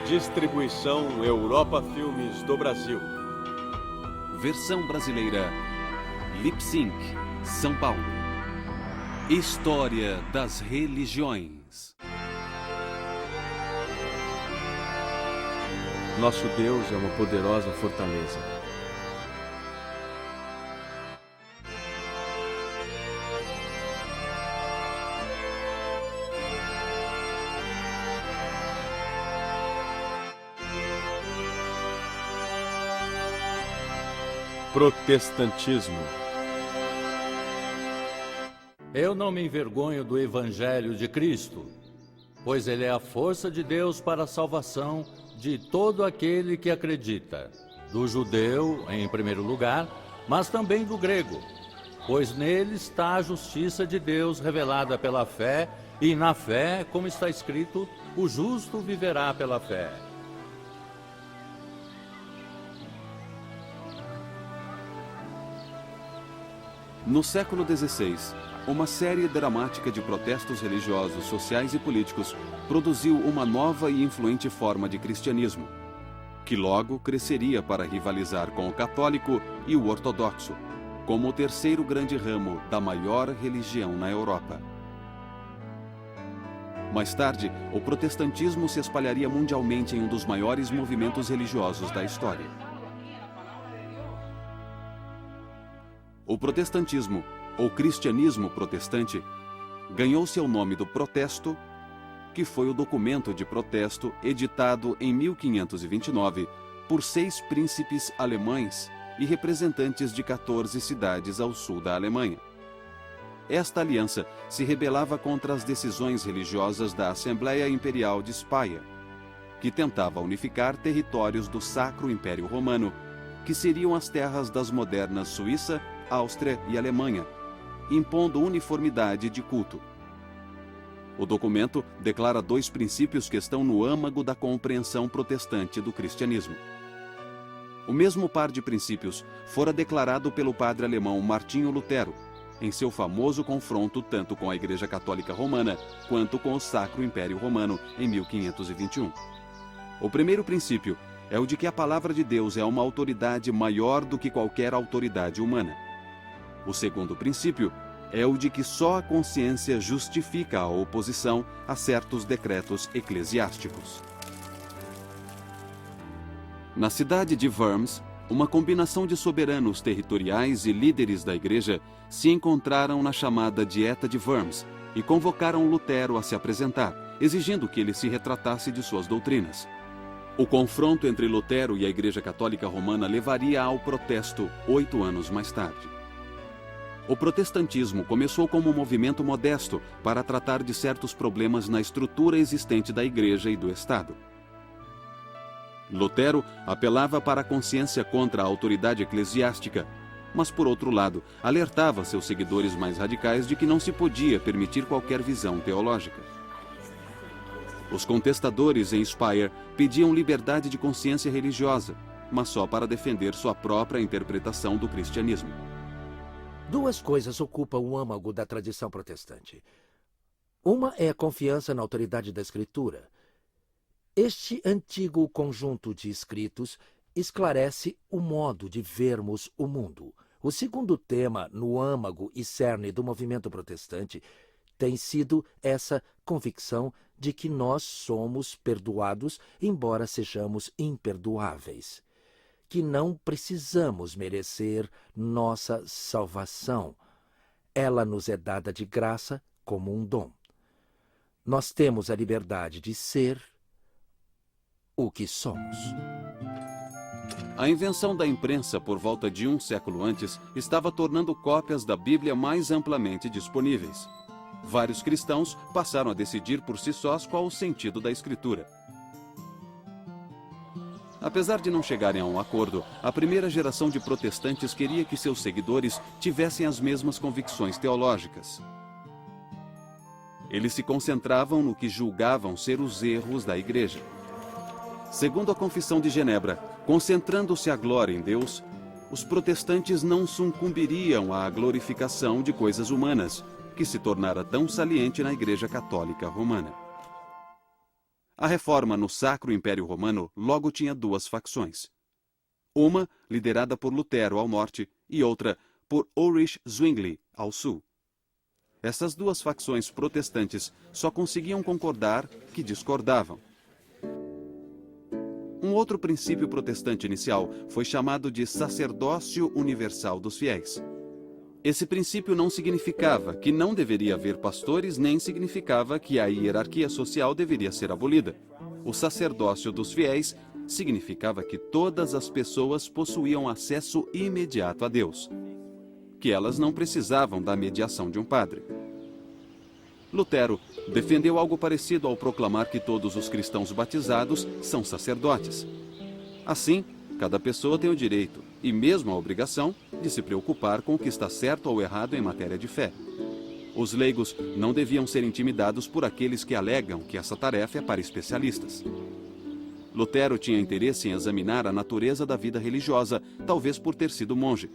Distribuição Europa Filmes do Brasil. Versão brasileira Lip Sync, São Paulo. História das religiões. Nosso Deus é uma poderosa fortaleza. Protestantismo. Eu não me envergonho do Evangelho de Cristo, pois ele é a força de Deus para a salvação de todo aquele que acredita, do judeu, em primeiro lugar, mas também do grego, pois nele está a justiça de Deus revelada pela fé, e na fé, como está escrito, o justo viverá pela fé. No século XVI, uma série dramática de protestos religiosos, sociais e políticos produziu uma nova e influente forma de cristianismo, que logo cresceria para rivalizar com o católico e o ortodoxo, como o terceiro grande ramo da maior religião na Europa. Mais tarde, o protestantismo se espalharia mundialmente em um dos maiores movimentos religiosos da história. O protestantismo, ou cristianismo protestante, ganhou seu nome do protesto, que foi o documento de protesto editado em 1529 por 6 príncipes alemães e representantes de 14 cidades ao sul da Alemanha. Esta aliança se rebelava contra as decisões religiosas da Assembleia Imperial de Speyer, que tentava unificar territórios do Sacro Império Romano, que seriam as terras das modernas Suíça, Áustria e Alemanha, impondo uniformidade de culto. O documento declara 2 princípios que estão no âmago da compreensão protestante do cristianismo. O mesmo par de princípios fora declarado pelo padre alemão Martinho Lutero, em seu famoso confronto tanto com a Igreja Católica Romana quanto com o Sacro Império Romano em 1521. O primeiro princípio é o de que a palavra de Deus é uma autoridade maior do que qualquer autoridade humana. O segundo princípio é o de que só a consciência justifica a oposição a certos decretos eclesiásticos. Na cidade de Worms, uma combinação de soberanos territoriais e líderes da igreja se encontraram na chamada Dieta de Worms e convocaram Lutero a se apresentar, exigindo que ele se retratasse de suas doutrinas. O confronto entre Lutero e a Igreja Católica Romana levaria ao protesto 8 anos mais tarde. O protestantismo começou como um movimento modesto para tratar de certos problemas na estrutura existente da Igreja e do Estado. Lutero apelava para a consciência contra a autoridade eclesiástica, mas, por outro lado, alertava seus seguidores mais radicais de que não se podia permitir qualquer visão teológica. Os contestadores em Speyer pediam liberdade de consciência religiosa, mas só para defender sua própria interpretação do cristianismo. 2 coisas ocupam o âmago da tradição protestante. Uma é a confiança na autoridade da Escritura. Este antigo conjunto de escritos esclarece o modo de vermos o mundo. O segundo tema no âmago e cerne do movimento protestante tem sido essa convicção de que nós somos perdoados, embora sejamos imperdoáveis, que não precisamos merecer nossa salvação. Ela nos é dada de graça como um dom. Nós temos a liberdade de ser o que somos. A invenção da imprensa por volta de 1 século antes estava tornando cópias da Bíblia mais amplamente disponíveis. Vários cristãos passaram a decidir por si sós qual o sentido da Escritura. Apesar de não chegarem a um acordo, a primeira geração de protestantes queria que seus seguidores tivessem as mesmas convicções teológicas. Eles se concentravam no que julgavam ser os erros da Igreja. Segundo a Confissão de Genebra, concentrando-se a glória em Deus, os protestantes não sucumbiriam à glorificação de coisas humanas, que se tornara tão saliente na Igreja Católica Romana. A Reforma no Sacro Império Romano logo tinha duas facções. Uma liderada por Lutero ao norte e outra por Ulrich Zwingli ao sul. Essas duas facções protestantes só conseguiam concordar que discordavam. Um outro princípio protestante inicial foi chamado de sacerdócio universal dos fiéis. Esse princípio não significava que não deveria haver pastores, nem significava que a hierarquia social deveria ser abolida. O sacerdócio dos fiéis significava que todas as pessoas possuíam acesso imediato a Deus, que elas não precisavam da mediação de um padre. Lutero defendeu algo parecido ao proclamar que todos os cristãos batizados são sacerdotes. Assim, cada pessoa tem o direito, e mesmo a obrigação, de se preocupar com o que está certo ou errado em matéria de fé. Os leigos não deviam ser intimidados por aqueles que alegam que essa tarefa é para especialistas. Lutero tinha interesse em examinar a natureza da vida religiosa, talvez por ter sido monge.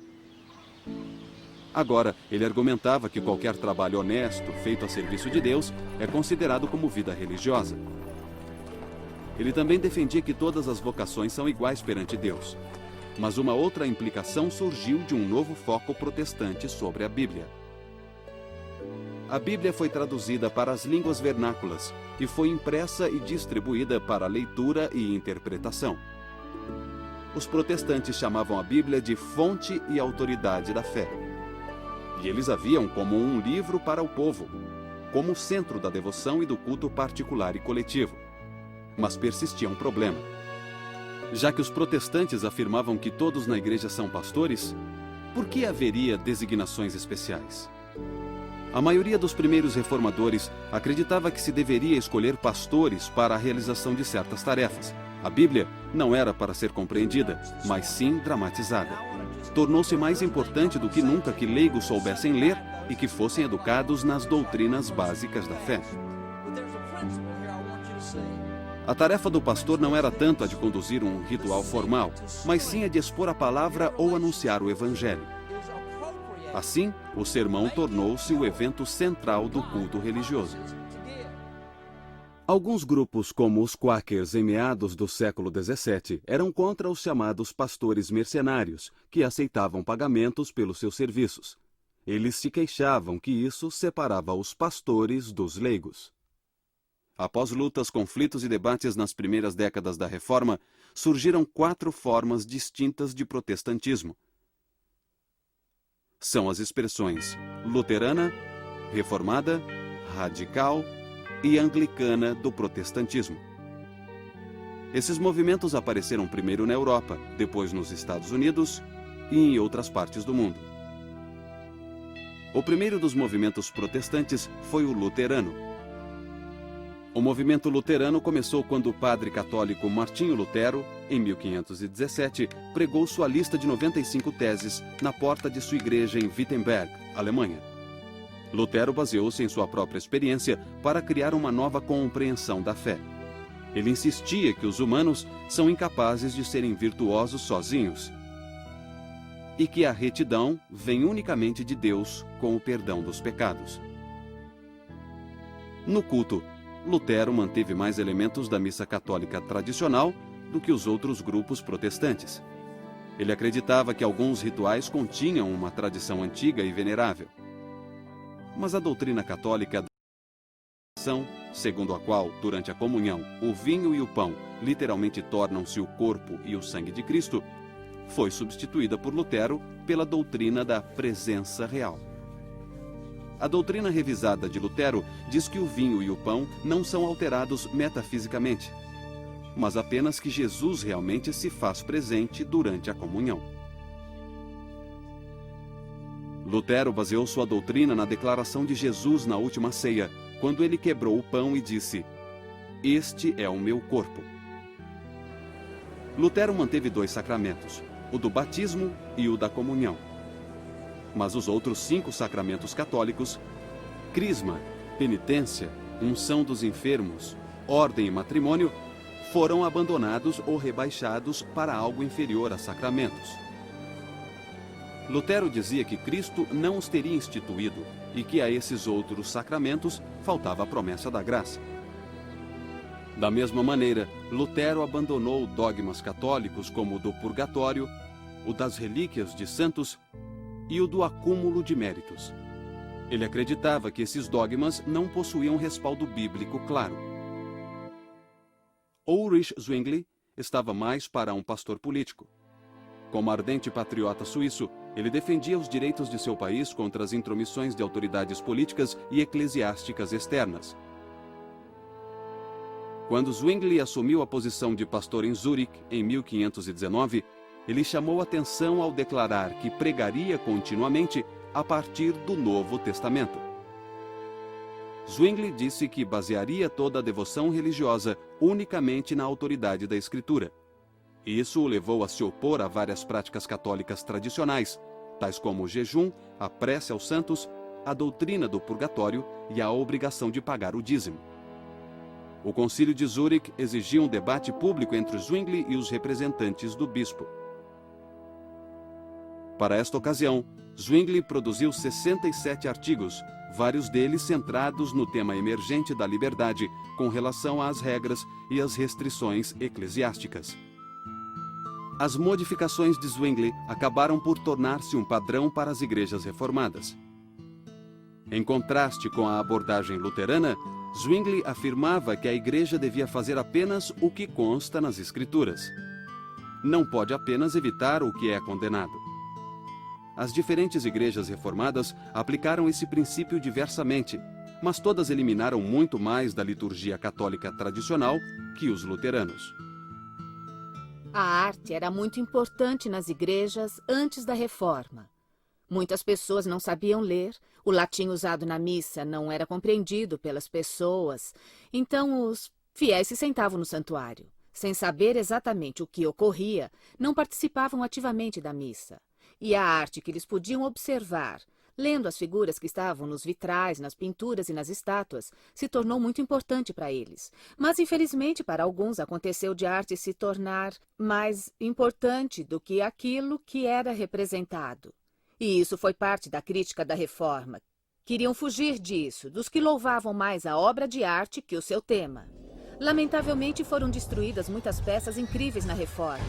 Agora, ele argumentava que qualquer trabalho honesto, feito a serviço de Deus, é considerado como vida religiosa. Ele também defendia que todas as vocações são iguais perante Deus. Mas uma outra implicação surgiu de um novo foco protestante sobre a Bíblia. A Bíblia foi traduzida para as línguas vernáculas e foi impressa e distribuída para leitura e interpretação. Os protestantes chamavam a Bíblia de fonte e autoridade da fé. E eles a viam como um livro para o povo, como o centro da devoção e do culto particular e coletivo. Mas persistia um problema. Já que os protestantes afirmavam que todos na igreja são pastores, por que haveria designações especiais? A maioria dos primeiros reformadores acreditava que se deveria escolher pastores para a realização de certas tarefas. A Bíblia não era para ser compreendida, mas sim dramatizada. Tornou-se mais importante do que nunca que leigos soubessem ler e que fossem educados nas doutrinas básicas da fé. A tarefa do pastor não era tanto a de conduzir um ritual formal, mas sim a de expor a palavra ou anunciar o evangelho. Assim, o sermão tornou-se o evento central do culto religioso. Alguns grupos, como os Quakers em meados do século XVII, eram contra os chamados pastores mercenários, que aceitavam pagamentos pelos seus serviços. Eles se queixavam que isso separava os pastores dos leigos. Após lutas, conflitos e debates nas primeiras décadas da Reforma, surgiram 4 formas distintas de protestantismo. São as expressões luterana, reformada, radical e anglicana do protestantismo. Esses movimentos apareceram primeiro na Europa, depois nos Estados Unidos e em outras partes do mundo. O primeiro dos movimentos protestantes foi o luterano. O movimento luterano começou quando o padre católico Martinho Lutero, em 1517, pregou sua lista de 95 teses na porta de sua igreja em Wittenberg, Alemanha. Lutero baseou-se em sua própria experiência para criar uma nova compreensão da fé. Ele insistia que os humanos são incapazes de serem virtuosos sozinhos e que a retidão vem unicamente de Deus com o perdão dos pecados. No culto, Lutero manteve mais elementos da missa católica tradicional do que os outros grupos protestantes. Ele acreditava que alguns rituais continham uma tradição antiga e venerável. Mas a doutrina católica, segundo a qual, durante a comunhão, o vinho e o pão literalmente tornam-se o corpo e o sangue de Cristo, foi substituída por Lutero pela doutrina da presença real. A doutrina revisada de Lutero diz que o vinho e o pão não são alterados metafisicamente, mas apenas que Jesus realmente se faz presente durante a comunhão. Lutero baseou sua doutrina na declaração de Jesus na última ceia, quando ele quebrou o pão e disse: "Este é o meu corpo." Lutero manteve 2 sacramentos, o do batismo e o da comunhão. Mas os outros 5 sacramentos católicos, crisma, penitência, unção dos enfermos, ordem e matrimônio, foram abandonados ou rebaixados para algo inferior a sacramentos. Lutero dizia que Cristo não os teria instituído e que a esses outros sacramentos faltava a promessa da graça. Da mesma maneira, Lutero abandonou dogmas católicos como o do purgatório, o das relíquias de santos e o do acúmulo de méritos. Ele acreditava que esses dogmas não possuíam respaldo bíblico claro. Ulrich Zwingli estava mais para um pastor político. Como ardente patriota suíço, ele defendia os direitos de seu país contra as intromissões de autoridades políticas e eclesiásticas externas. Quando Zwingli assumiu a posição de pastor em Zurique, em 1519, ele chamou atenção ao declarar que pregaria continuamente a partir do Novo Testamento. Zwingli disse que basearia toda a devoção religiosa unicamente na autoridade da Escritura. Isso o levou a se opor a várias práticas católicas tradicionais, tais como o jejum, a prece aos santos, a doutrina do purgatório e a obrigação de pagar o dízimo. O Concílio de Zurique exigia um debate público entre Zwingli e os representantes do bispo. Para esta ocasião, Zwingli produziu 67 artigos, vários deles centrados no tema emergente da liberdade com relação às regras e às restrições eclesiásticas. As modificações de Zwingli acabaram por tornar-se um padrão para as igrejas reformadas. Em contraste com a abordagem luterana, Zwingli afirmava que a igreja devia fazer apenas o que consta nas Escrituras. Não pode apenas evitar o que é condenado. As diferentes igrejas reformadas aplicaram esse princípio diversamente, mas todas eliminaram muito mais da liturgia católica tradicional que os luteranos. A arte era muito importante nas igrejas antes da Reforma. Muitas pessoas não sabiam ler, o latim usado na missa não era compreendido pelas pessoas, então os fiéis se sentavam no santuário. Sem saber exatamente o que ocorria, não participavam ativamente da missa. E a arte que eles podiam observar, lendo as figuras que estavam nos vitrais, nas pinturas e nas estátuas, se tornou muito importante para eles. Mas, infelizmente, para alguns aconteceu de a arte se tornar mais importante do que aquilo que era representado. E isso foi parte da crítica da Reforma. Queriam fugir disso, dos que louvavam mais a obra de arte que o seu tema. Lamentavelmente, foram destruídas muitas peças incríveis na Reforma.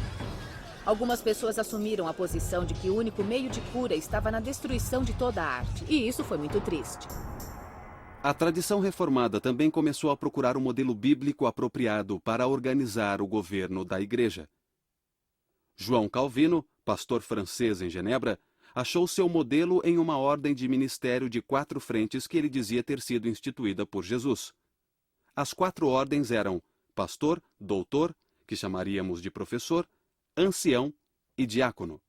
Algumas pessoas assumiram a posição de que o único meio de cura estava na destruição de toda a arte, e isso foi muito triste. A tradição reformada também começou a procurar um modelo bíblico apropriado para organizar o governo da Igreja. João Calvino, pastor francês em Genebra, achou seu modelo em uma ordem de ministério de 4 frentes que ele dizia ter sido instituída por Jesus. As 4 ordens eram pastor, doutor, que chamaríamos de professor, ancião e diácono.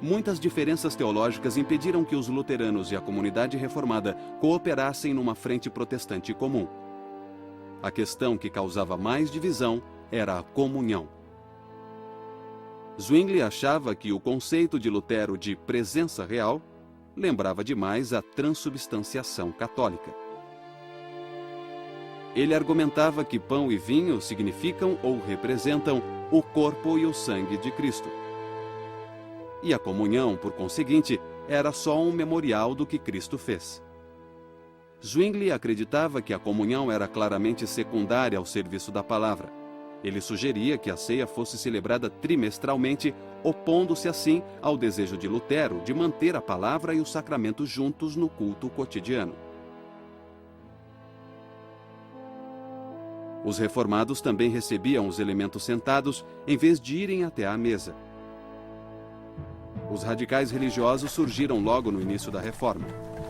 Muitas diferenças teológicas impediram que os luteranos e a comunidade reformada cooperassem numa frente protestante comum. A questão que causava mais divisão era a comunhão. Zwingli achava que o conceito de Lutero de presença real lembrava demais a transubstanciação católica. Ele argumentava que pão e vinho significam ou representam o corpo e o sangue de Cristo. E a comunhão, por conseguinte, era só um memorial do que Cristo fez. Zwingli acreditava que a comunhão era claramente secundária ao serviço da palavra. Ele sugeria que a ceia fosse celebrada trimestralmente, opondo-se assim ao desejo de Lutero de manter a palavra e o sacramento juntos no culto cotidiano. Os reformados também recebiam os elementos sentados em vez de irem até à mesa. Os radicais religiosos surgiram logo no início da Reforma.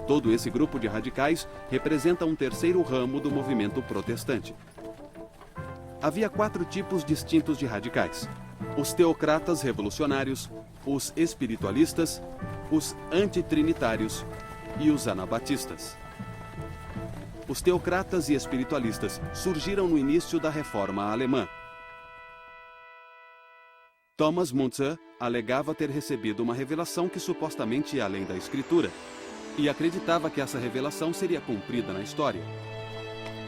Todo esse grupo de radicais representa um terceiro ramo do movimento protestante. Havia 4 tipos distintos de radicais: os teocratas revolucionários, os espiritualistas, os antitrinitários e os anabatistas. Os teocratas e espiritualistas surgiram no início da Reforma alemã. Thomas Müntzer alegava ter recebido uma revelação que supostamente ia além da Escritura, e acreditava que essa revelação seria cumprida na história.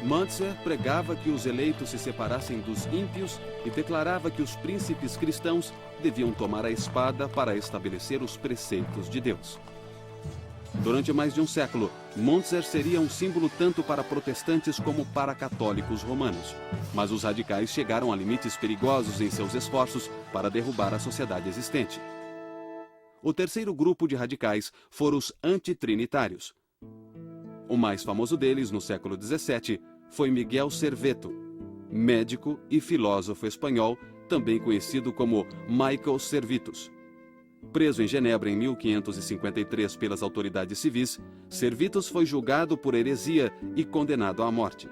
Müntzer pregava que os eleitos se separassem dos ímpios e declarava que os príncipes cristãos deviam tomar a espada para estabelecer os preceitos de Deus. Durante mais de um século, Montzer seria um símbolo tanto para protestantes como para católicos romanos. Mas os radicais chegaram a limites perigosos em seus esforços para derrubar a sociedade existente. O terceiro grupo de radicais foram os antitrinitários. O mais famoso deles, no século XVII, foi Miguel Serveto, médico e filósofo espanhol, também conhecido como Michael Servetus. Preso em Genebra em 1553 pelas autoridades civis, Servetus foi julgado por heresia e condenado à morte.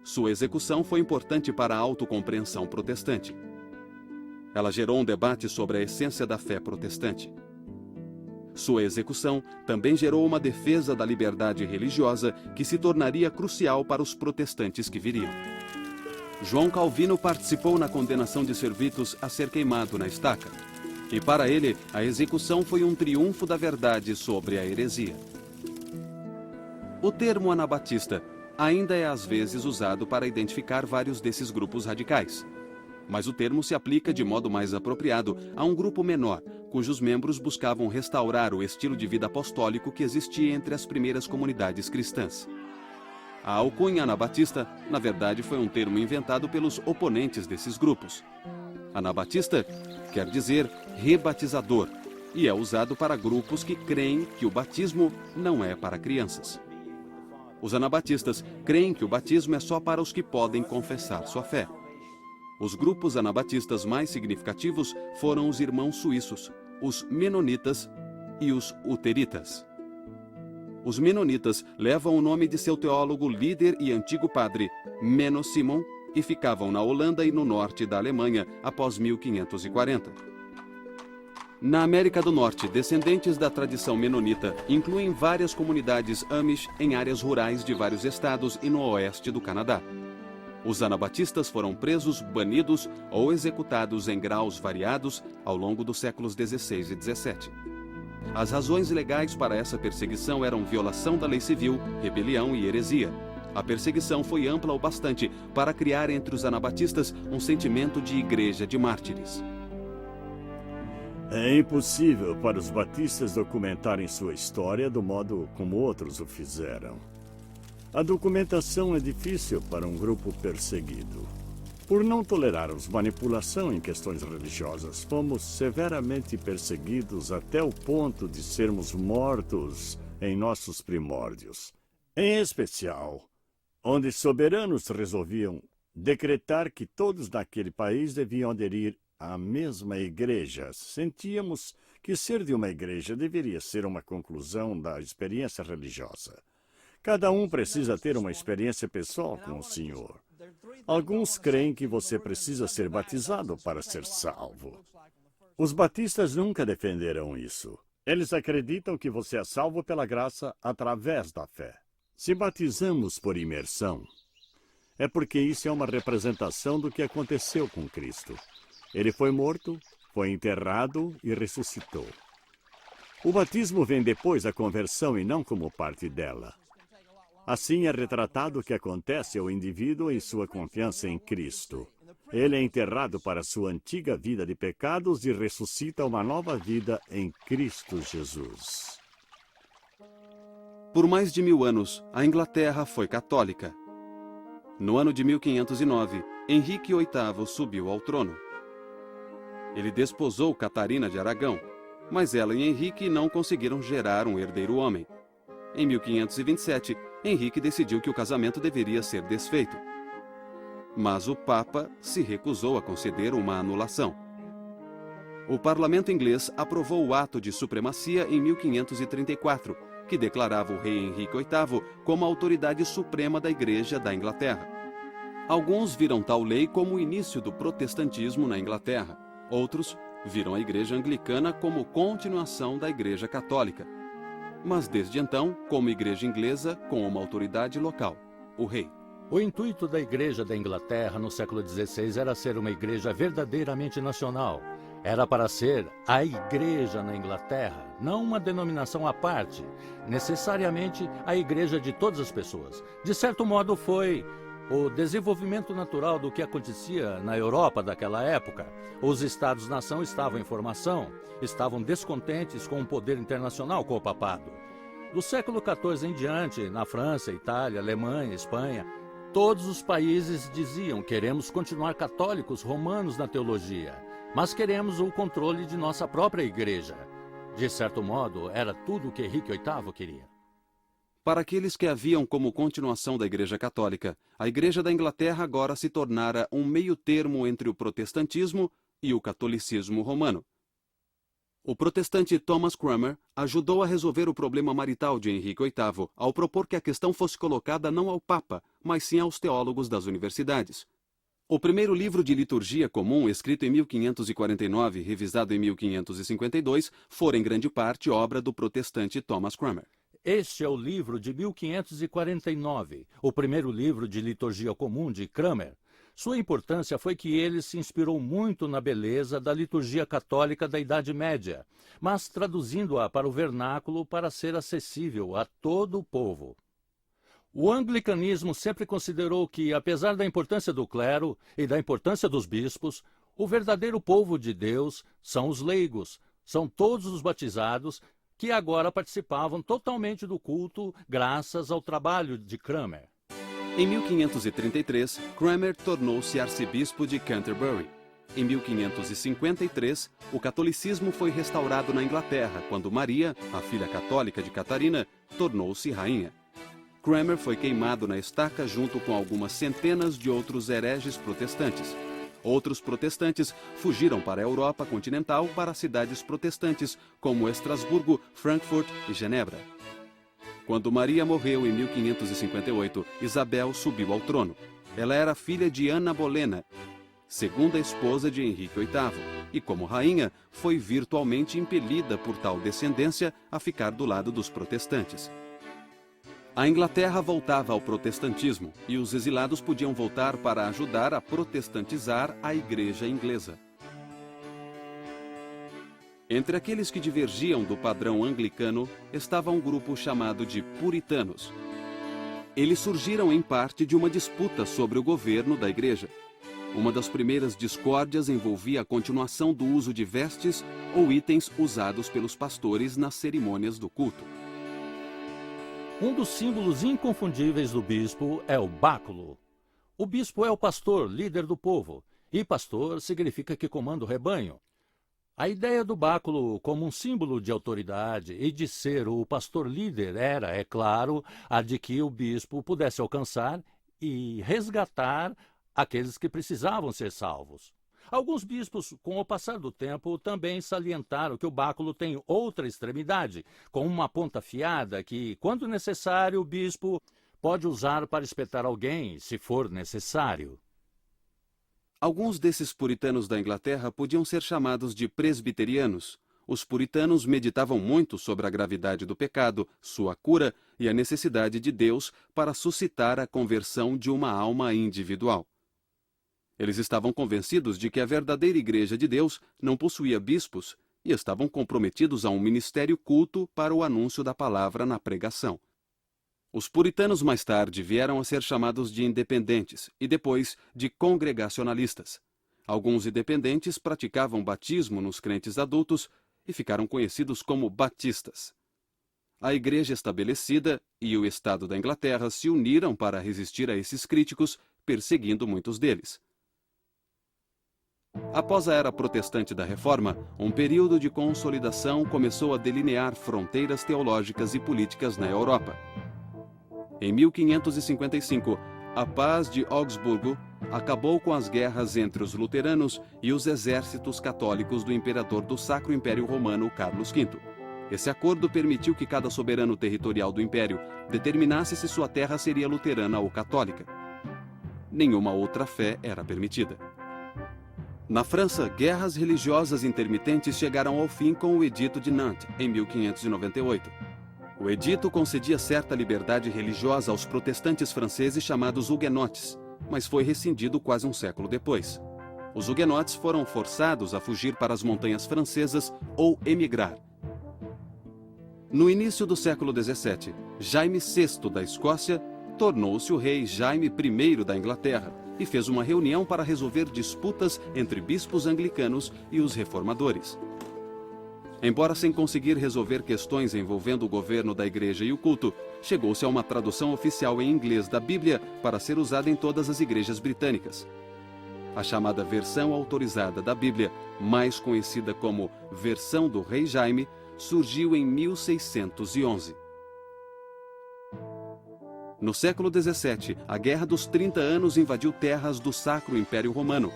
Sua execução foi importante para a autocompreensão protestante. Ela gerou um debate sobre a essência da fé protestante. Sua execução também gerou uma defesa da liberdade religiosa que se tornaria crucial para os protestantes que viriam. João Calvino participou na condenação de Servetus a ser queimado na estaca. E para ele, a execução foi um triunfo da verdade sobre a heresia. O termo anabatista ainda é às vezes usado para identificar vários desses grupos radicais. Mas o termo se aplica de modo mais apropriado a um grupo menor, cujos membros buscavam restaurar o estilo de vida apostólico que existia entre as primeiras comunidades cristãs. A alcunha anabatista, na verdade, foi um termo inventado pelos oponentes desses grupos. Anabatista quer dizer rebatizador e é usado para grupos que creem que o batismo não é para crianças. Os anabatistas creem que o batismo é só para os que podem confessar sua fé. Os grupos anabatistas mais significativos foram os irmãos suíços, os menonitas e os uteritas. Os menonitas levam o nome de seu teólogo líder e antigo padre, Menno Simon, e ficavam na Holanda e no norte da Alemanha após 1540. Na América do Norte, descendentes da tradição menonita incluem várias comunidades Amish em áreas rurais de vários estados e no oeste do Canadá. Os anabatistas foram presos, banidos ou executados em graus variados ao longo dos séculos XVI e XVII. As razões legais para essa perseguição eram violação da lei civil, rebelião e heresia. A perseguição foi ampla o bastante para criar entre os anabatistas um sentimento de igreja de mártires. É impossível para os batistas documentarem sua história do modo como outros o fizeram. A documentação é difícil para um grupo perseguido. Por não tolerarmos manipulação em questões religiosas, fomos severamente perseguidos até o ponto de sermos mortos em nossos primórdios. Em especial, onde soberanos resolviam decretar que todos naquele país deviam aderir à mesma igreja. Sentíamos que ser de uma igreja deveria ser uma conclusão da experiência religiosa. Cada um precisa ter uma experiência pessoal com o Senhor. Alguns creem que você precisa ser batizado para ser salvo. Os batistas nunca defenderam isso. Eles acreditam que você é salvo pela graça através da fé. Se batizamos por imersão, é porque isso é uma representação do que aconteceu com Cristo. Ele foi morto, foi enterrado e ressuscitou. O batismo vem depois da conversão e não como parte dela. Assim é retratado o que acontece ao indivíduo em sua confiança em Cristo. Ele é enterrado para sua antiga vida de pecados e ressuscita uma nova vida em Cristo Jesus. Por mais de 1000 anos, a Inglaterra foi católica. No ano de 1509, Henrique VIII subiu ao trono. Ele desposou Catarina de Aragão, mas ela e Henrique não conseguiram gerar um herdeiro homem. Em 1527, Henrique decidiu que o casamento deveria ser desfeito. Mas o Papa se recusou a conceder uma anulação. O parlamento inglês aprovou o ato de supremacia em 1534, que declarava o rei Henrique VIII como a autoridade suprema da Igreja da Inglaterra. Alguns viram tal lei como o início do protestantismo na Inglaterra. Outros viram a Igreja Anglicana como continuação da Igreja Católica. Mas desde então, como igreja inglesa, com uma autoridade local, o rei. O intuito da Igreja da Inglaterra no século XVI era ser uma igreja verdadeiramente nacional. Era para ser a igreja na Inglaterra, não uma denominação à parte, necessariamente a igreja de todas as pessoas. De certo modo, foi o desenvolvimento natural do que acontecia na Europa daquela época. Os Estados-nação estavam em formação, estavam descontentes com o poder internacional, com o papado. Do século XIV em diante, na França, Itália, Alemanha, Espanha, todos os países diziam: queremos continuar católicos romanos na teologia, mas queremos o controle de nossa própria igreja. De certo modo, era tudo o que Henrique VIII queria. Para aqueles que haviam como continuação da Igreja Católica, a Igreja da Inglaterra agora se tornara um meio-termo entre o protestantismo e o catolicismo romano. O protestante Thomas Cranmer ajudou a resolver o problema marital de Henrique VIII ao propor que a questão fosse colocada não ao Papa, mas sim aos teólogos das universidades. O primeiro livro de liturgia comum, escrito em 1549 e revisado em 1552, fora em grande parte obra do protestante Thomas Cranmer. Este é o livro de 1549, o primeiro livro de liturgia comum de Cranmer. Sua importância foi que ele se inspirou muito na beleza da liturgia católica da Idade Média, mas traduzindo-a para o vernáculo para ser acessível a todo o povo. O anglicanismo sempre considerou que, apesar da importância do clero e da importância dos bispos, o verdadeiro povo de Deus são os leigos, são todos os batizados que agora participavam totalmente do culto graças ao trabalho de Cranmer. Em 1533, Cranmer tornou-se arcebispo de Canterbury. Em 1553, o catolicismo foi restaurado na Inglaterra, quando Maria, a filha católica de Catarina, tornou-se rainha. Cranmer foi queimado na estaca junto com algumas centenas de outros hereges protestantes. Outros protestantes fugiram para a Europa continental para cidades protestantes, como Estrasburgo, Frankfurt e Genebra. Quando Maria morreu em 1558, Isabel subiu ao trono. Ela era filha de Ana Bolena, segunda esposa de Henrique VIII, e como rainha, foi virtualmente impelida por tal descendência a ficar do lado dos protestantes. A Inglaterra voltava ao protestantismo e os exilados podiam voltar para ajudar a protestantizar a igreja inglesa. Entre aqueles que divergiam do padrão anglicano estava um grupo chamado de puritanos. Eles surgiram em parte de uma disputa sobre o governo da igreja. Uma das primeiras discórdias envolvia a continuação do uso de vestes ou itens usados pelos pastores nas cerimônias do culto. Um dos símbolos inconfundíveis do bispo é o báculo. O bispo é o pastor, líder do povo, e pastor significa que comanda o rebanho. A ideia do báculo como um símbolo de autoridade e de ser o pastor líder era, é claro, a de que o bispo pudesse alcançar e resgatar aqueles que precisavam ser salvos. Alguns bispos, com o passar do tempo, também salientaram que o báculo tem outra extremidade, com uma ponta afiada que, quando necessário, o bispo pode usar para espetar alguém, se for necessário. Alguns desses puritanos da Inglaterra podiam ser chamados de presbiterianos. Os puritanos meditavam muito sobre a gravidade do pecado, sua cura e a necessidade de Deus para suscitar a conversão de uma alma individual. Eles estavam convencidos de que a verdadeira Igreja de Deus não possuía bispos e estavam comprometidos a um ministério culto para o anúncio da palavra na pregação. Os puritanos mais tarde vieram a ser chamados de independentes e depois de congregacionalistas. Alguns independentes praticavam batismo nos crentes adultos e ficaram conhecidos como batistas. A Igreja estabelecida e o Estado da Inglaterra se uniram para resistir a esses críticos, perseguindo muitos deles. Após a era protestante da Reforma, um período de consolidação começou a delinear fronteiras teológicas e políticas na Europa. Em 1555, a Paz de Augsburgo acabou com as guerras entre os luteranos e os exércitos católicos do imperador do Sacro Império Romano, Carlos V. Esse acordo permitiu que cada soberano territorial do império determinasse se sua terra seria luterana ou católica. Nenhuma outra fé era permitida. Na França, guerras religiosas intermitentes chegaram ao fim com o Edito de Nantes, em 1598. O edito concedia certa liberdade religiosa aos protestantes franceses chamados huguenotes, mas foi rescindido quase um século depois. Os huguenotes foram forçados a fugir para as montanhas francesas ou emigrar. No início do século XVII, Jaime VI da Escócia tornou-se o rei Jaime I da Inglaterra e fez uma reunião para resolver disputas entre bispos anglicanos e os reformadores. Embora sem conseguir resolver questões envolvendo o governo da igreja e o culto, chegou-se a uma tradução oficial em inglês da Bíblia para ser usada em todas as igrejas britânicas. A chamada versão autorizada da Bíblia, mais conhecida como Versão do Rei Jaime, surgiu em 1611. No século XVII, a Guerra dos 30 Anos invadiu terras do Sacro Império Romano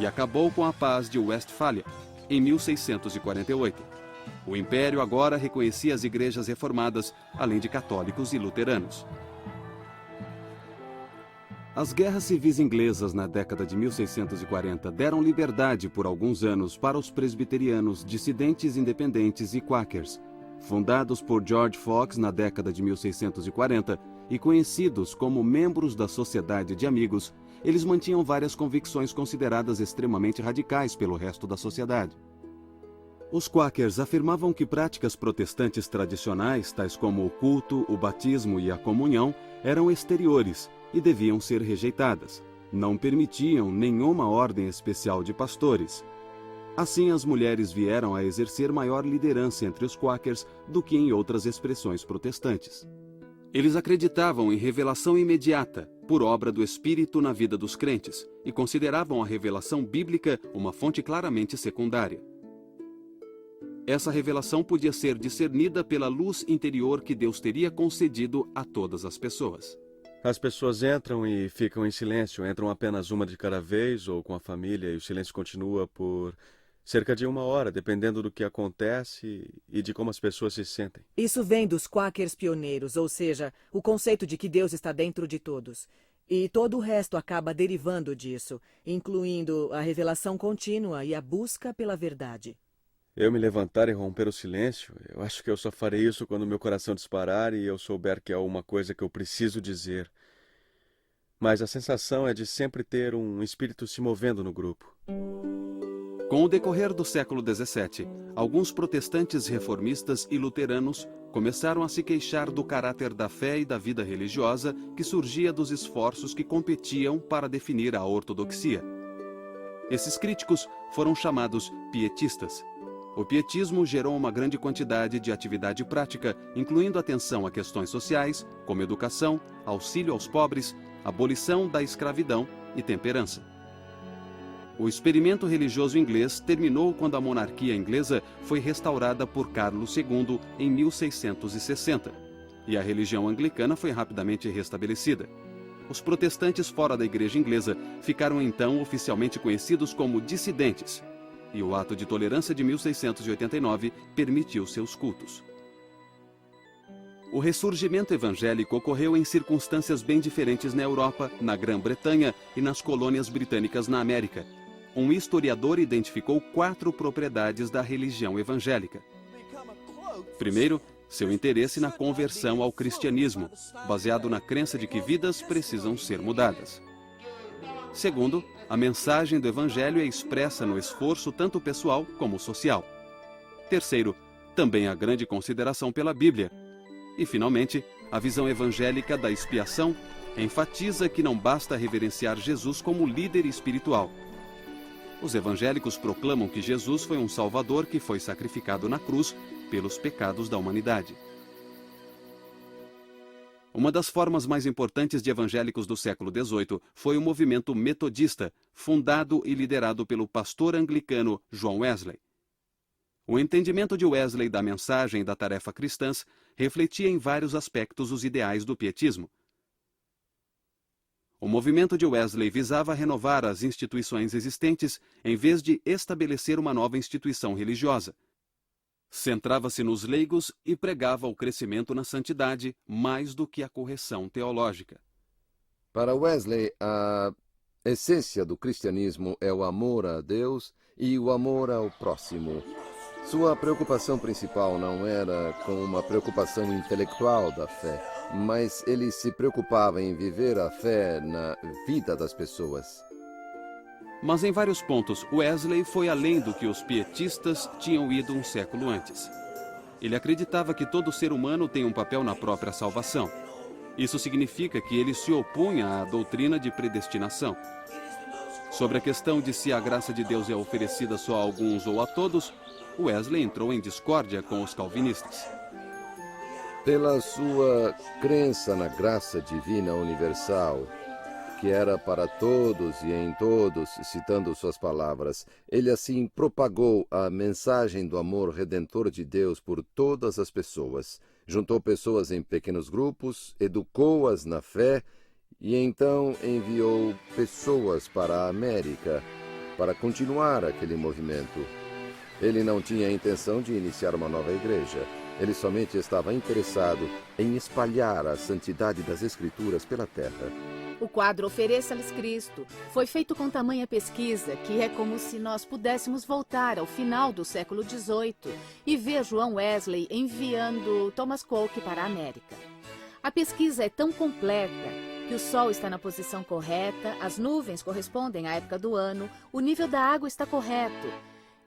e acabou com a Paz de Westfália, em 1648. O Império agora reconhecia as igrejas reformadas, além de católicos e luteranos. As guerras civis inglesas na década de 1640 deram liberdade por alguns anos para os presbiterianos, dissidentes independentes e quakers, fundados por George Fox na década de 1640 e conhecidos como membros da Sociedade de Amigos. Eles mantinham várias convicções consideradas extremamente radicais pelo resto da sociedade. Os quakers afirmavam que práticas protestantes tradicionais, tais como o culto, o batismo e a comunhão, eram exteriores e deviam ser rejeitadas. Não permitiam nenhuma ordem especial de pastores. Assim, as mulheres vieram a exercer maior liderança entre os quakers do que em outras expressões protestantes. Eles acreditavam em revelação imediata, por obra do Espírito na vida dos crentes, e consideravam a revelação bíblica uma fonte claramente secundária. Essa revelação podia ser discernida pela luz interior que Deus teria concedido a todas as pessoas. As pessoas entram e ficam em silêncio, entram apenas uma de cada vez ou com a família, e o silêncio continua por cerca de 1 hora, dependendo do que acontece e de como as pessoas se sentem. Isso vem dos quakers pioneiros, ou seja, o conceito de que Deus está dentro de todos. E todo o resto acaba derivando disso, incluindo a revelação contínua e a busca pela verdade. Eu me levantar e romper o silêncio, eu acho que eu só farei isso quando meu coração disparar e eu souber que há uma coisa que eu preciso dizer. Mas a sensação é de sempre ter um espírito se movendo no grupo. Com o decorrer do século XVII, alguns protestantes reformistas e luteranos começaram a se queixar do caráter da fé e da vida religiosa que surgia dos esforços que competiam para definir a ortodoxia. Esses críticos foram chamados pietistas. O pietismo gerou uma grande quantidade de atividade prática, incluindo atenção a questões sociais, como educação, auxílio aos pobres, abolição da escravidão e temperança. O experimento religioso inglês terminou quando a monarquia inglesa foi restaurada por Carlos II em 1660, e a religião anglicana foi rapidamente restabelecida. Os protestantes fora da igreja inglesa ficaram então oficialmente conhecidos como dissidentes, e o Ato de Tolerância de 1689 permitiu seus cultos. O ressurgimento evangélico ocorreu em circunstâncias bem diferentes na Europa, na Grã-Bretanha e nas colônias britânicas na América. Um historiador identificou 4 propriedades da religião evangélica. Primeiro, seu interesse na conversão ao cristianismo, baseado na crença de que vidas precisam ser mudadas. Segundo, a mensagem do Evangelho é expressa no esforço tanto pessoal como social. Terceiro, também a grande consideração pela Bíblia. E, finalmente, a visão evangélica da expiação enfatiza que não basta reverenciar Jesus como líder espiritual. Os evangélicos proclamam que Jesus foi um Salvador que foi sacrificado na cruz pelos pecados da humanidade. Uma das formas mais importantes de evangélicos do século XVIII foi o movimento metodista, fundado e liderado pelo pastor anglicano John Wesley. O entendimento de Wesley da mensagem e da tarefa cristãs refletia em vários aspectos os ideais do pietismo. O movimento de Wesley visava renovar as instituições existentes em vez de estabelecer uma nova instituição religiosa. Centrava-se nos leigos e pregava o crescimento na santidade mais do que a correção teológica. Para Wesley, a essência do cristianismo é o amor a Deus e o amor ao próximo. Sua preocupação principal não era com uma preocupação intelectual da fé, mas ele se preocupava em viver a fé na vida das pessoas. Mas em vários pontos, Wesley foi além do que os pietistas tinham ido um século antes. Ele acreditava que todo ser humano tem um papel na própria salvação. Isso significa que ele se opunha à doutrina de predestinação. Sobre a questão de se a graça de Deus é oferecida só a alguns ou a todos, Wesley entrou em discórdia com os calvinistas. Pela sua crença na graça divina universal, que era para todos e em todos, citando suas palavras, ele assim propagou a mensagem do amor redentor de Deus por todas as pessoas, juntou pessoas em pequenos grupos, educou-as na fé e então enviou pessoas para a América para continuar aquele movimento. Ele não tinha a intenção de iniciar uma nova igreja. Ele somente estava interessado em espalhar a santidade das Escrituras pela terra. O quadro Ofereça-lhes Cristo foi feito com tamanha pesquisa que é como se nós pudéssemos voltar ao final do século XVIII e ver João Wesley enviando Thomas Coke para a América. A pesquisa é tão completa que o sol está na posição correta, as nuvens correspondem à época do ano, o nível da água está correto.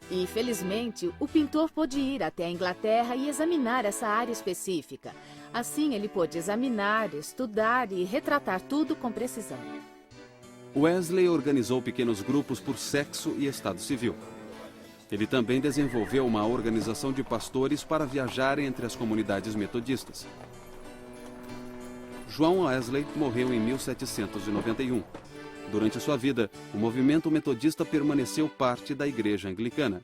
E, felizmente, o pintor pôde ir até a Inglaterra e examinar essa área específica. Assim, ele pôde examinar, estudar e retratar tudo com precisão. Wesley organizou pequenos grupos por sexo e estado civil. Ele também desenvolveu uma organização de pastores para viajar entre as comunidades metodistas. João Wesley morreu em 1791. Durante sua vida, o movimento metodista permaneceu parte da Igreja Anglicana.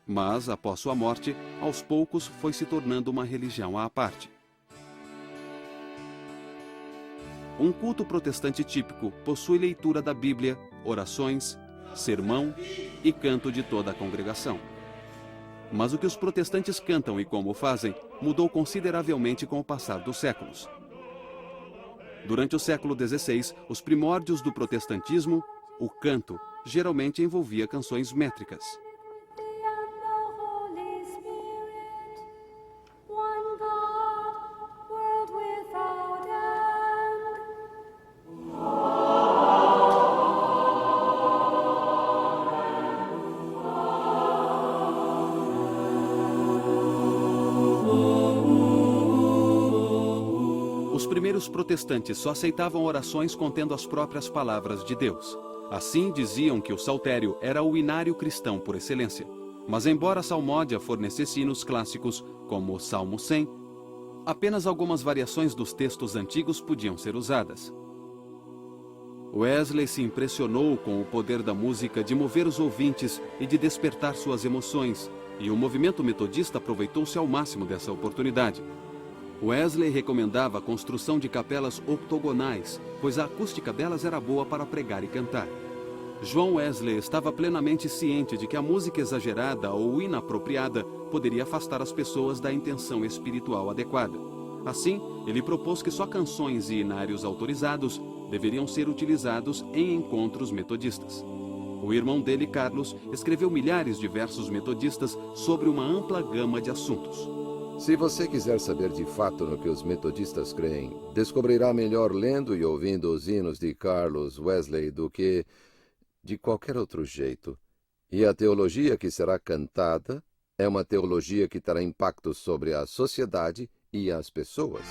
Mas, após sua morte, aos poucos foi se tornando uma religião à parte. Um culto protestante típico possui leitura da Bíblia, orações, sermão e canto de toda a congregação. Mas o que os protestantes cantam e como o fazem mudou consideravelmente com o passar dos séculos. Durante o século XVI, os primórdios do protestantismo, o canto geralmente envolvia canções métricas. Os primeiros protestantes só aceitavam orações contendo as próprias palavras de Deus. Assim, diziam que o saltério era o inário cristão por excelência. Mas embora a salmódia fornecesse hinos clássicos, como o Salmo 100, apenas algumas variações dos textos antigos podiam ser usadas. Wesley se impressionou com o poder da música de mover os ouvintes e de despertar suas emoções, e o movimento metodista aproveitou-se ao máximo dessa oportunidade. Wesley recomendava a construção de capelas octogonais, pois a acústica delas era boa para pregar e cantar. João Wesley estava plenamente ciente de que a música exagerada ou inapropriada poderia afastar as pessoas da intenção espiritual adequada. Assim, ele propôs que só canções e hinários autorizados deveriam ser utilizados em encontros metodistas. O irmão dele, Carlos, escreveu milhares de versos metodistas sobre uma ampla gama de assuntos. Se você quiser saber de fato no que os metodistas creem, descobrirá melhor lendo e ouvindo os hinos de Carlos Wesley do que de qualquer outro jeito. E a teologia que será cantada é uma teologia que terá impacto sobre a sociedade e as pessoas.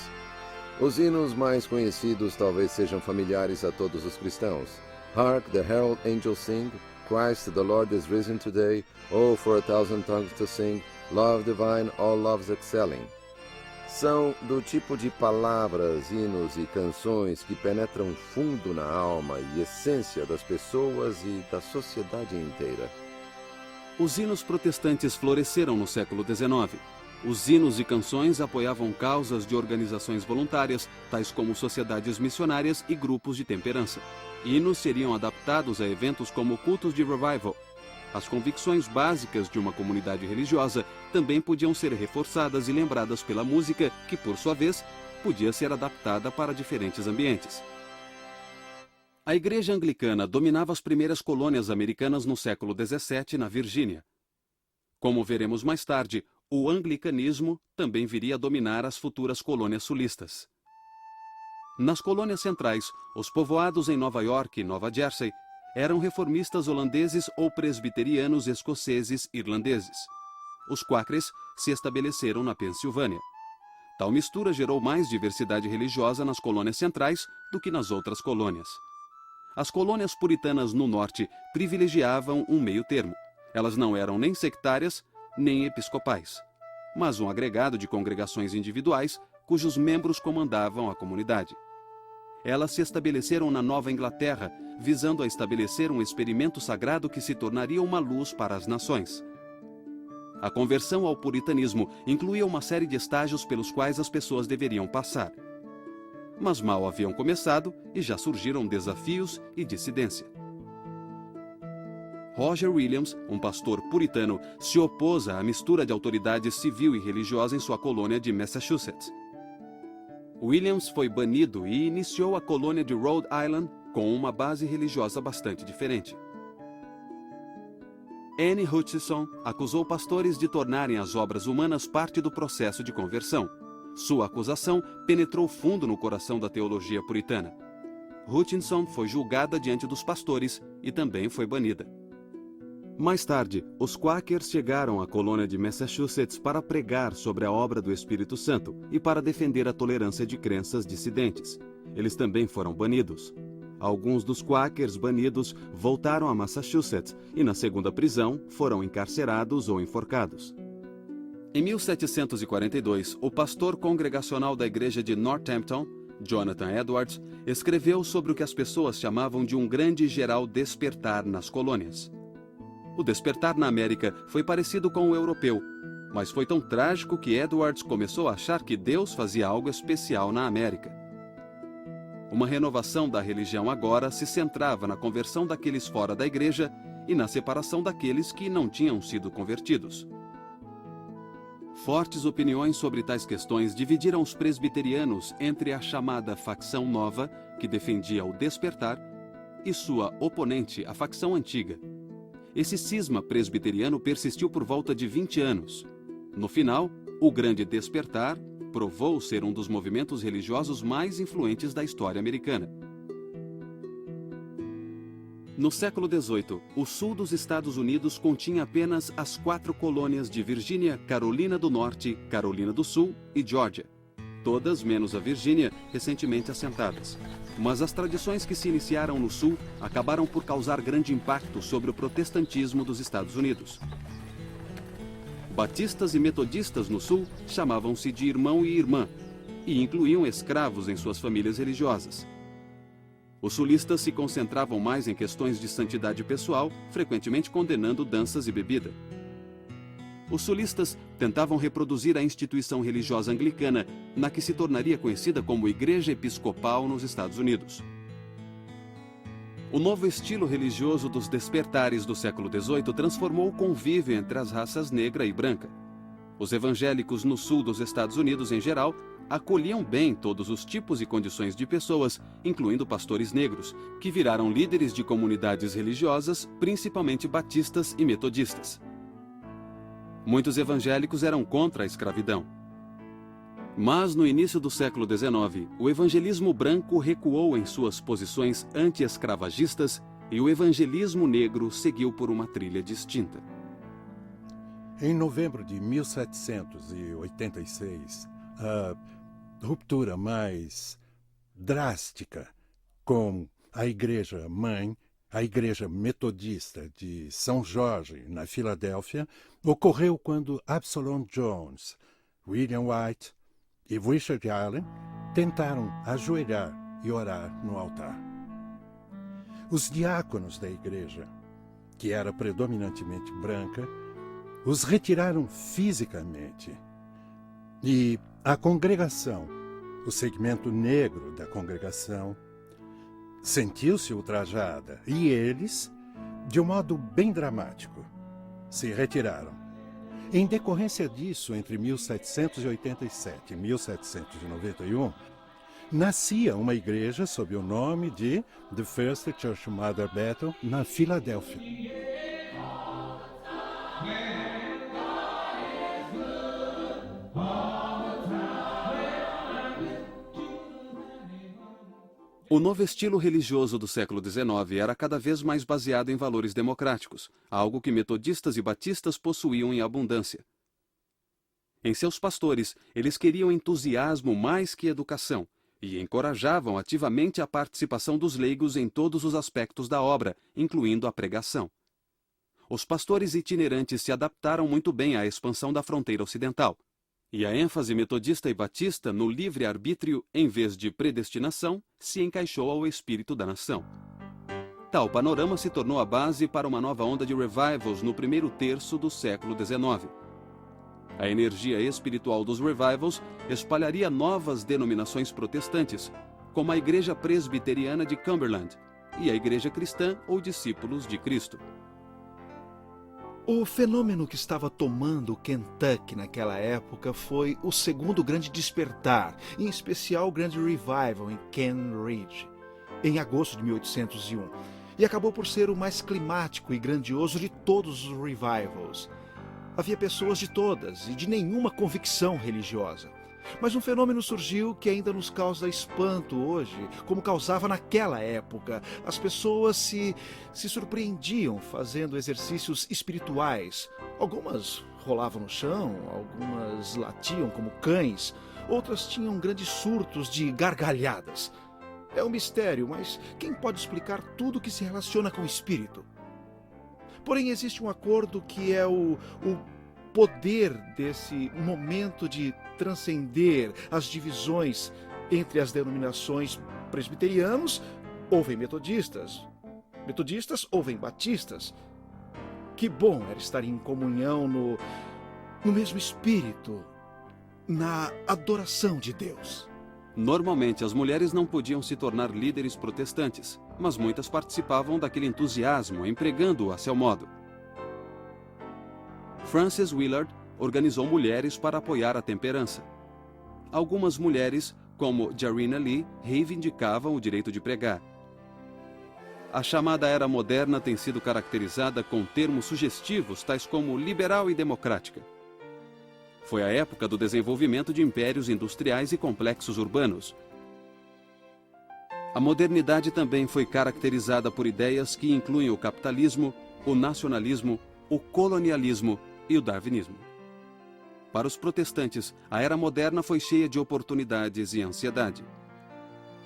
Os hinos mais conhecidos talvez sejam familiares a todos os cristãos. Hark the herald angels sing, Christ the Lord is risen today, oh for a thousand tongues to sing, Love divine, all loves excelling. São do tipo de palavras, hinos e canções que penetram fundo na alma e essência das pessoas e da sociedade inteira. Os hinos protestantes floresceram no século XIX. Os hinos e canções apoiavam causas de organizações voluntárias, tais como sociedades missionárias e grupos de temperança. Hinos seriam adaptados a eventos como cultos de revival. As convicções básicas de uma comunidade religiosa também podiam ser reforçadas e lembradas pela música, que, por sua vez, podia ser adaptada para diferentes ambientes. A Igreja Anglicana dominava as primeiras colônias americanas no século XVII, na Virgínia. Como veremos mais tarde, o anglicanismo também viria a dominar as futuras colônias sulistas. Nas colônias centrais, os povoados em Nova York e Nova Jersey eram reformistas holandeses ou presbiterianos escoceses irlandeses. Os Quakers se estabeleceram na Pensilvânia. Tal mistura gerou mais diversidade religiosa nas colônias centrais do que nas outras colônias. As colônias puritanas no norte privilegiavam um meio termo. Elas não eram nem sectárias, nem episcopais, mas um agregado de congregações individuais cujos membros comandavam a comunidade. Elas se estabeleceram na Nova Inglaterra, visando a estabelecer um experimento sagrado que se tornaria uma luz para as nações. A conversão ao puritanismo incluía uma série de estágios pelos quais as pessoas deveriam passar. Mas mal haviam começado e já surgiram desafios e dissidência. Roger Williams, um pastor puritano, se opôs à mistura de autoridade civil e religiosa em sua colônia de Massachusetts. Williams foi banido e iniciou a colônia de Rhode Island com uma base religiosa bastante diferente. Anne Hutchinson acusou pastores de tornarem as obras humanas parte do processo de conversão. Sua acusação penetrou fundo no coração da teologia puritana. Hutchinson foi julgada diante dos pastores e também foi banida. Mais tarde, os Quakers chegaram à colônia de Massachusetts para pregar sobre a obra do Espírito Santo e para defender a tolerância de crenças dissidentes. Eles também foram banidos. Alguns dos Quakers banidos voltaram a Massachusetts e, na segunda prisão, foram encarcerados ou enforcados. Em 1742, o pastor congregacional da igreja de Northampton, Jonathan Edwards, escreveu sobre o que as pessoas chamavam de um grande e geral despertar nas colônias. O despertar na América foi parecido com o europeu, mas foi tão trágico que Edwards começou a achar que Deus fazia algo especial na América. Uma renovação da religião agora se centrava na conversão daqueles fora da igreja e na separação daqueles que não tinham sido convertidos. Fortes opiniões sobre tais questões dividiram os presbiterianos entre a chamada facção nova, que defendia o despertar, e sua oponente, a facção antiga. Esse cisma presbiteriano persistiu por volta de 20 anos. No final, o Grande Despertar provou ser um dos movimentos religiosos mais influentes da história americana. No século XVIII, o sul dos Estados Unidos continha apenas as 4 colônias de Virgínia, Carolina do Norte, Carolina do Sul e Geórgia, todas menos a Virgínia, recentemente assentadas. Mas as tradições que se iniciaram no sul acabaram por causar grande impacto sobre o protestantismo dos Estados Unidos. Batistas e metodistas no sul chamavam-se de irmão e irmã e incluíam escravos em suas famílias religiosas. Os sulistas se concentravam mais em questões de santidade pessoal, frequentemente condenando danças e bebida. Os sulistas tentavam reproduzir a instituição religiosa anglicana, na que se tornaria conhecida como Igreja Episcopal nos Estados Unidos. O novo estilo religioso dos despertares do século XVIII transformou o convívio entre as raças negra e branca. Os evangélicos no sul dos Estados Unidos, em geral, acolhiam bem todos os tipos e condições de pessoas, incluindo pastores negros, que viraram líderes de comunidades religiosas, principalmente batistas e metodistas. Muitos evangélicos eram contra a escravidão. Mas no início do século XIX, o evangelismo branco recuou em suas posições anti-escravagistas e o evangelismo negro seguiu por uma trilha distinta. Em novembro de 1786, a ruptura mais drástica com a Igreja Mãe, a Igreja Metodista de São Jorge, na Filadélfia, ocorreu quando Absalom Jones, William White e Richard Allen tentaram ajoelhar e orar no altar. Os diáconos da igreja, que era predominantemente branca, os retiraram fisicamente e a congregação, o segmento negro da congregação, sentiu-se ultrajada e eles, de um modo bem dramático, se retiraram. Em decorrência disso, entre 1787 e 1791, nascia uma igreja sob o nome de The First Church Mother Bethel, na Filadélfia. O novo estilo religioso do século XIX era cada vez mais baseado em valores democráticos, algo que metodistas e batistas possuíam em abundância. Em seus pastores, eles queriam entusiasmo mais que educação e encorajavam ativamente a participação dos leigos em todos os aspectos da obra, incluindo a pregação. os pastores itinerantes se adaptaram muito bem à expansão da fronteira ocidental, e a ênfase metodista e batista no livre-arbítrio, em vez de predestinação, se encaixou ao espírito da nação. Tal panorama se tornou a base para uma nova onda de revivals no primeiro terço do século XIX. A energia espiritual dos revivals espalharia novas denominações protestantes, como a Igreja Presbiteriana de Cumberland e a Igreja Cristã ou Discípulos de Cristo. O fenômeno que estava tomando Kentucky naquela época foi o segundo grande despertar, em especial o grande revival em Ken Ridge, em agosto de 1801, e acabou por ser o mais climático e grandioso de todos os revivals. Havia pessoas de todas e de nenhuma convicção religiosa. Mas um fenômeno surgiu que ainda nos causa espanto hoje, como causava naquela época. As pessoas se surpreendiam fazendo exercícios espirituais. Algumas rolavam no chão, algumas latiam como cães, outras tinham grandes surtos de gargalhadas. É um mistério, mas quem pode explicar tudo que se relaciona com o espírito? Porém, existe um acordo que é o poder desse momento de transcender as divisões entre as denominações. Presbiterianos ouvem metodistas, metodistas ouvem batistas. Que bom era estar em comunhão no mesmo espírito, na adoração de Deus. Normalmente, as mulheres não podiam se tornar líderes protestantes, mas muitas participavam daquele entusiasmo, empregando-o a seu modo. Frances Willard organizou mulheres para apoiar a temperança. Algumas mulheres, como Jarina Lee, reivindicavam o direito de pregar. A chamada Era Moderna tem sido caracterizada com termos sugestivos tais como liberal e democrática. Foi a época do desenvolvimento de impérios industriais e complexos urbanos. A modernidade também foi caracterizada por ideias que incluem o capitalismo, o nacionalismo, o colonialismo e o darwinismo. Para os protestantes, a Era Moderna foi cheia de oportunidades e ansiedade.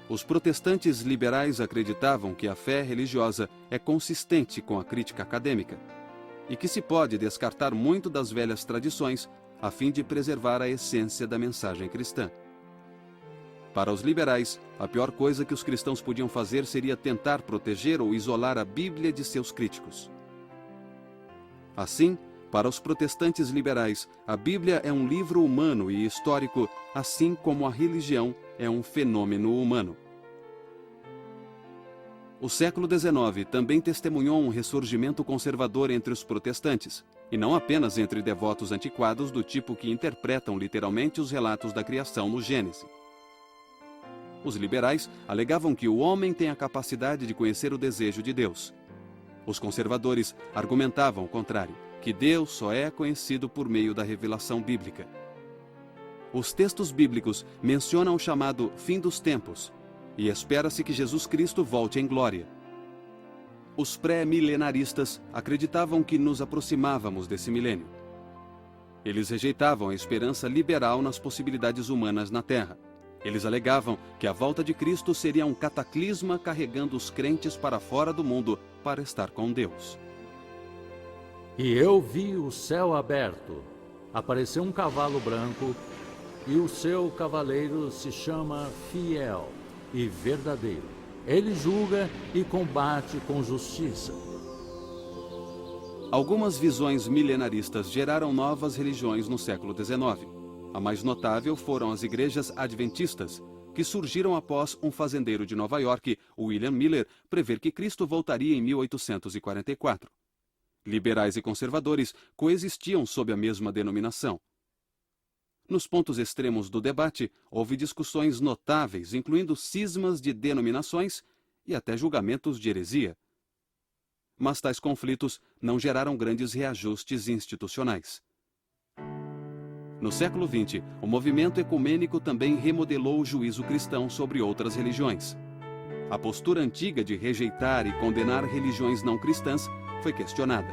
Os protestantes liberais acreditavam que a fé religiosa é consistente com a crítica acadêmica e que se pode descartar muito das velhas tradições a fim de preservar a essência da mensagem cristã. Para os liberais, a pior coisa que os cristãos podiam fazer seria tentar proteger ou isolar a Bíblia de seus críticos. Assim, para os protestantes liberais, a Bíblia é um livro humano e histórico, assim como a religião é um fenômeno humano. O século XIX também testemunhou um ressurgimento conservador entre os protestantes, e não apenas entre devotos antiquados do tipo que interpretam literalmente os relatos da criação no Gênesis. Os liberais alegavam que o homem tem a capacidade de conhecer o desejo de Deus. Os conservadores argumentavam o contrário, que Deus só é conhecido por meio da revelação bíblica. Os textos bíblicos mencionam o chamado fim dos tempos, e espera-se que Jesus Cristo volte em glória. Os pré-milenaristas acreditavam que nos aproximávamos desse milênio. Eles rejeitavam a esperança liberal nas possibilidades humanas na Terra. Eles alegavam que a volta de Cristo seria um cataclisma carregando os crentes para fora do mundo para estar com Deus. E eu vi o céu aberto, apareceu um cavalo branco, e o seu cavaleiro se chama Fiel e Verdadeiro. Ele julga e combate com justiça. Algumas visões milenaristas geraram novas religiões no século XIX. A mais notável foram as igrejas adventistas, que surgiram após um fazendeiro de Nova York, William Miller, prever que Cristo voltaria em 1844. Liberais e conservadores coexistiam sob a mesma denominação. Nos pontos extremos do debate, houve discussões notáveis, incluindo cismas de denominações e até julgamentos de heresia. Mas tais conflitos não geraram grandes reajustes institucionais. No século XX, o movimento ecumênico também remodelou o juízo cristão sobre outras religiões. A postura antiga de rejeitar e condenar religiões não cristãs foi questionada.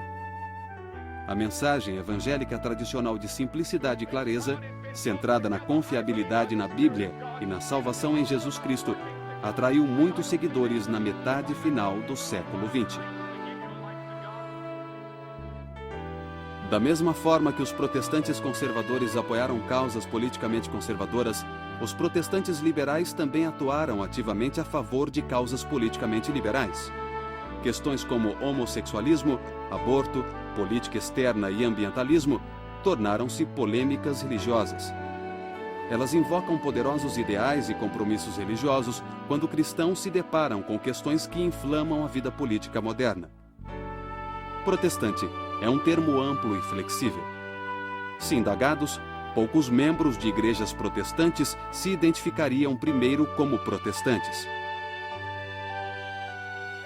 A mensagem evangélica tradicional de simplicidade e clareza, centrada na confiabilidade na Bíblia e na salvação em Jesus Cristo, atraiu muitos seguidores na metade final do século XX. Da mesma forma que os protestantes conservadores apoiaram causas politicamente conservadoras, os protestantes liberais também atuaram ativamente a favor de causas politicamente liberais. Questões como homossexualismo, aborto, política externa e ambientalismo tornaram-se polêmicas religiosas. Elas invocam poderosos ideais e compromissos religiosos quando cristãos se deparam com questões que inflamam a vida política moderna. Protestante é um termo amplo e flexível. Se indagados, poucos membros de igrejas protestantes se identificariam primeiro como protestantes.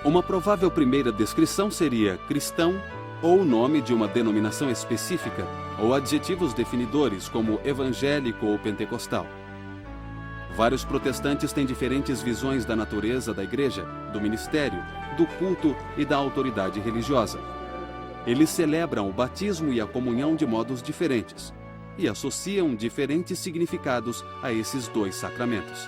Uma provável primeira descrição seria cristão, ou o nome de uma denominação específica, ou adjetivos definidores como evangélico ou pentecostal. Vários protestantes têm diferentes visões da natureza da igreja, do ministério, do culto e da autoridade religiosa. Eles celebram o batismo e a comunhão de modos diferentes e associam diferentes significados a esses dois sacramentos.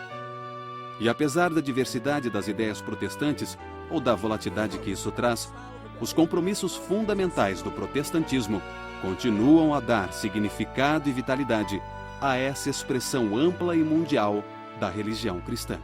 E apesar da diversidade das ideias protestantes ou da volatilidade que isso traz, os compromissos fundamentais do protestantismo continuam a dar significado e vitalidade a essa expressão ampla e mundial da religião cristã.